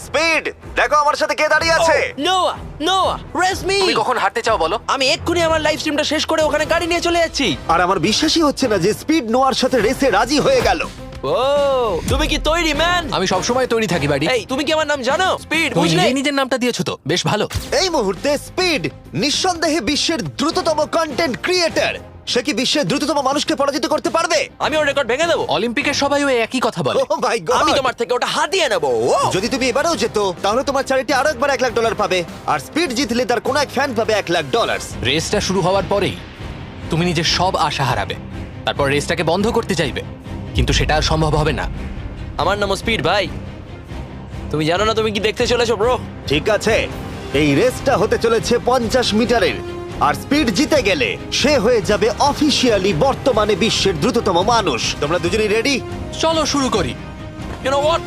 Speed, দেখো আমার সাথে কে দাঁড়িয়ে আছে। নোয়া নোয়া রেস মি। তুমি কখন হাঁটতে চাও বলো? আমি এক্ষুনি আমার লাইভ স্ট্রিমটা শেষ করে ওখানে গাড়ি নিয়ে চলে যাচ্ছি। আর আমার বিশ্বাসই হচ্ছে না যে স্পিড নোয়ার সাথে রেসে রাজি হয়ে গেল। ও তুমি কি তৈরি ম্যান? আমি সবসময় তৈরি থাকি বাড়ি। এই তুমি কি আমার নাম জানো? স্পিড, তুমি বুঝলে? নিজেই নিজের নামটা দিয়েছো তো, বেশ ভালো। এই মুহূর্তে স্পিড নিঃসন্দেহে বিশ্বের দ্রুততম কন্টেন্ট ক্রিয়েটর। সে কি বিশ্বের দ্রুততম মানুষকে পরাজিত করতে পারবে? আমি ওর রেকর্ড ভেঙে দেবো। অলিম্পিকের সবাই ওই একই কথা বলে। ও মাই গড, আমি তোমার থেকে ওটা হাতিয়ে নেবো। যদি তুমি এবারেও যেত তাহলে তোমার চ্যারিটি আরো একবার $1,00,000 পাবে, আর স্পিড জিতলে তার কোন এক ফ্যান পাবে $1,00,000। রেসটা শুরু হওয়ার পরেই তুমি নিজের সব আশা হারাবে, তারপর রেসটাকে বন্ধ করতে চাইবে, কিন্তু সেটা আর সম্ভব হবে না। আমার নাম স্পিড ভাই। তুমি জানো না তুমি কি দেখতে চলেছো ব্রো? ঠিক আছে, এই রেসটা হতে চলেছে 50 মিটারের, আর স্পিড জিতে গেলে সে হয়ে যাবে অফিসিয়ালি বর্তমানে বিশ্বের দ্রুততম মানুষ। তোমরা দুজনেই রেডি? চলো শুরু করি। You know what?